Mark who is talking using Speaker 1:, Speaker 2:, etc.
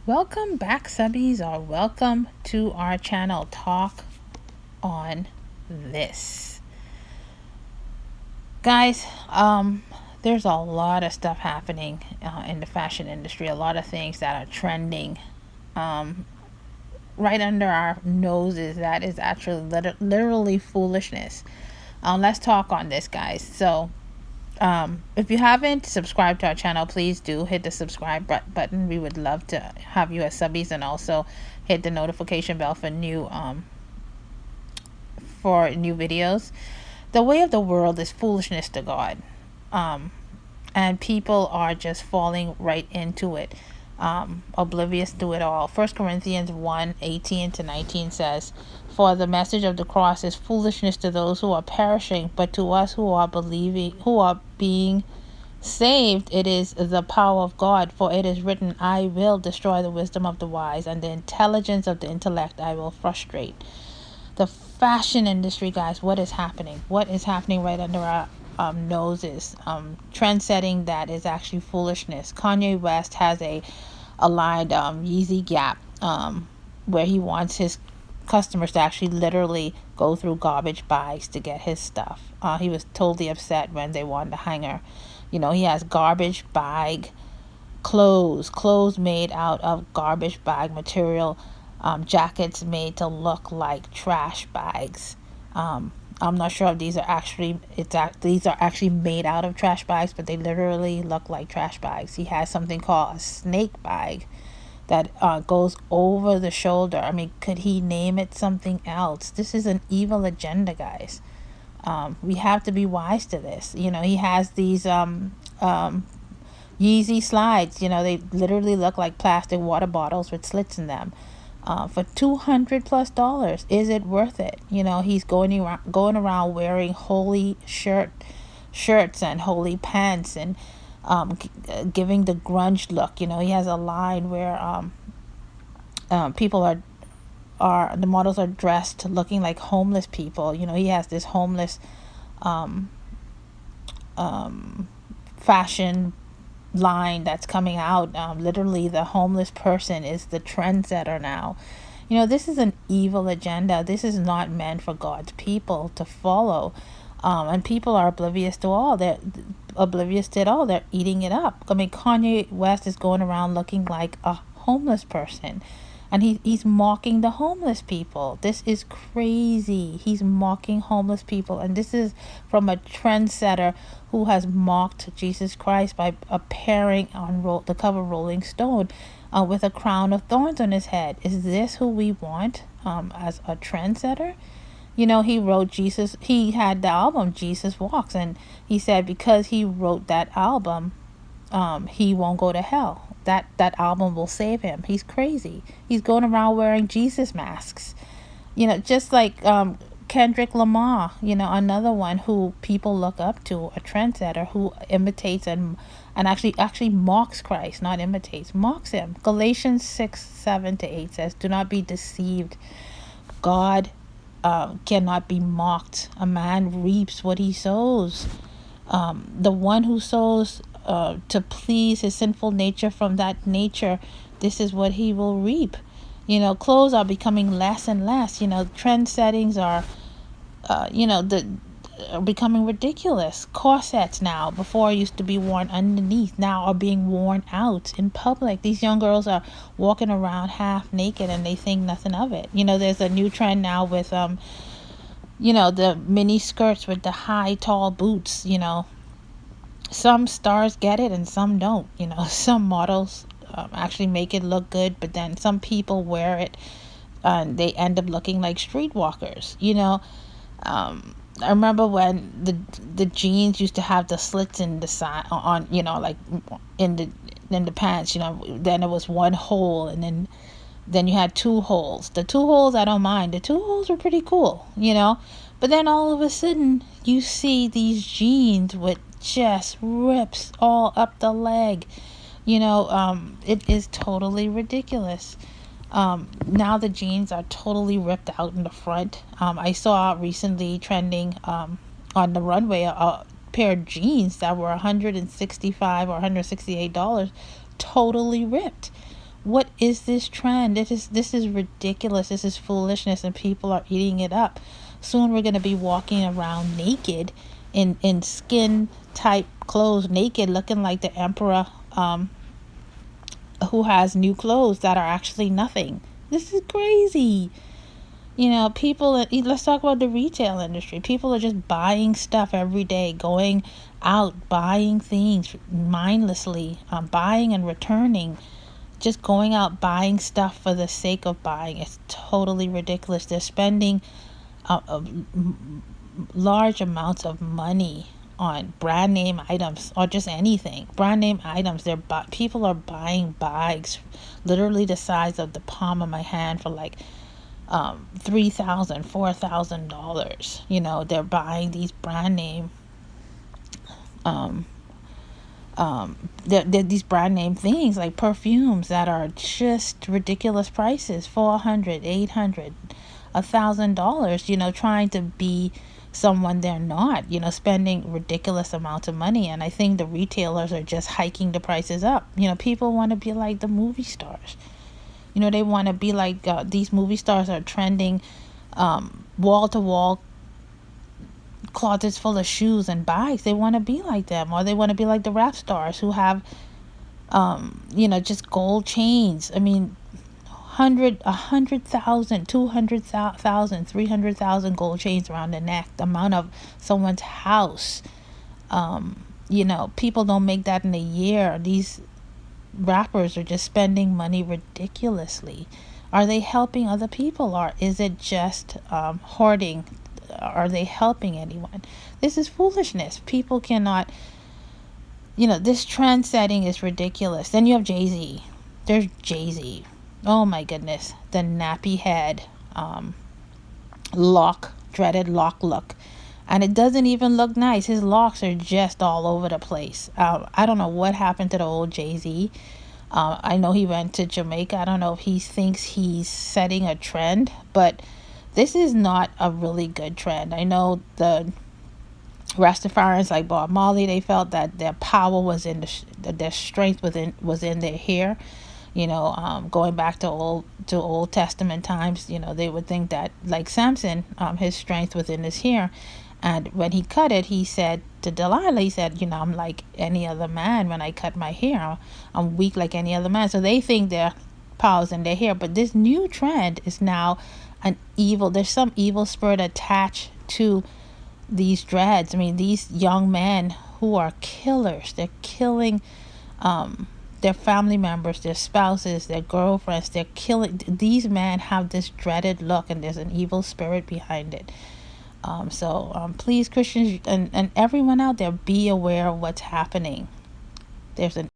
Speaker 1: Welcome back, subbies, or welcome to our channel. Talk on this. Guys, there's a lot of stuff happening in the fashion industry, a lot of things that are trending right under our noses that is actually literally foolishness. Let's talk on this, guys. So if you haven't subscribed to our channel, please do hit the subscribe button. We would love to have you as subbies, and also hit the notification bell for new videos. The way of the world is foolishness to God, and people are just falling right into it, oblivious to it all. 1 Corinthians 1:18-19 says, "For the message of the cross is foolishness to those who are perishing, but to us who are being saved, it is the power of God. For it is written, I will destroy the wisdom of the wise, and the intelligence of the intellect I will frustrate." The fashion industry, guys, what is happening? What is happening right under our noses? Trend setting that is actually foolishness. Kanye West has a line, Yeezy Gap, where he wants his customers to actually literally go through garbage bags to get his stuff. He was totally upset when they wanted a hanger. He has garbage bag clothes made out of garbage bag material, jackets made to look like trash bags. I'm not sure if these are actually made out of trash bags, but they literally look like trash bags. He has something called a snake bag that goes over the shoulder. I mean, could he name it something else? This is an evil agenda, guys. We have to be wise to this. He has these Yeezy slides. They literally look like plastic water bottles with slits in them. For $200+, is it worth it? He's going around wearing holy shirts and holy pants, and giving the grunge look. He has a line where people the models are dressed looking like homeless people. He has this homeless fashion line that's coming out. Literally, the homeless person is the trendsetter now. This is an evil agenda. This is not meant for God's people to follow, and people are oblivious to it all. They're eating it up. I mean, Kanye West is going around looking like a homeless person, and he's mocking the homeless people. This is crazy. He's mocking homeless people, and this is from a trendsetter who has mocked Jesus Christ by appearing on the cover of Rolling Stone with a crown of thorns on his head. Is this who we want as a trendsetter? He wrote Jesus. He had the album Jesus Walks, and he said because he wrote that album, he won't go to hell. That album will save him. He's crazy. He's going around wearing Jesus masks. Just like Kendrick Lamar, another one who people look up to, a trendsetter who imitates and actually mocks Christ, not imitates, mocks him. Galatians 6:7-8 says, "Do not be deceived. God cannot be mocked. A man reaps what he sows." The one who sows to please his sinful nature, from that nature, this is what he will reap. Clothes are becoming less and less. Trend settings are, becoming ridiculous. Corsets now, before used to be worn underneath, now are being worn out in public. These young girls are walking around half naked, and they think nothing of it. There's a new trend now with, the mini skirts with the high, tall boots. Some stars get it and some don't. Some models actually make it look good, but then some people wear it and they end up looking like streetwalkers. I remember when the jeans used to have the slits in the side on, like in the pants. Then it was one hole, and then you had two holes. The two holes I don't mind. The two holes were pretty cool. But then all of a sudden you see these jeans with just rips all up the leg. It is totally ridiculous. Now the jeans are totally ripped out in the front. I saw recently trending on the runway a pair of jeans that were $165 or $168, totally ripped. what is this trend? This is ridiculous. This is foolishness, and people are eating it up. Soon we're going to be walking around naked in skin type clothes, naked, looking like the emperor, who has new clothes that are actually nothing. This is crazy. People, let's talk about the retail industry. People are just buying stuff every day, going out, buying things mindlessly, buying and returning, just going out, buying stuff for the sake of buying. It's totally ridiculous. They're spending large amounts of money on brand name items, or just anything. Brand name items. People are buying bags literally the size of the palm of my hand for like $3,000, $4,000. They're buying these brand name they're these brand name things like perfumes that are just ridiculous prices, $400, $800, $1,000, trying to be someone they're not, spending ridiculous amounts of money. And I think the retailers are just hiking the prices up. People want to be like the movie stars. They want to be like these movie stars are trending, wall to wall closets full of shoes and bags. They want to be like them, or they want to be like the rap stars who have just gold chains. I mean, 100,000, 200,000, 300,000 gold chains around the neck, the amount of someone's house. People don't make that in a year. These rappers are just spending money ridiculously. Are they helping other people, or is it just hoarding? Are they helping anyone? This is foolishness. People cannot, this trend setting is ridiculous. Then you have Jay-Z. There's Jay-Z. Oh my goodness. The nappy head, dreaded lock look. And it doesn't even look nice. His locks are just all over the place. I don't know what happened to the old Jay-Z. I know he went to Jamaica. I don't know if he thinks he's setting a trend, but this is not a really good trend. I know the Rastafarians like Bob Marley, they felt that their power was in their strength was in their hair. Going back to Old Testament times, they would think that, like Samson, his strength was in his hair. And when he cut it, he said to Delilah, he said, I'm like any other man when I cut my hair. I'm weak like any other man. So they think their power's in their hair. But this new trend is now there's some evil spirit attached to these dreads. I mean, these young men who are killers, they're killing their family members, their spouses, their girlfriends. They're killing. These men have this dreaded look, and there's an evil spirit behind it. So please, Christians and everyone out there, be aware of what's happening. There's an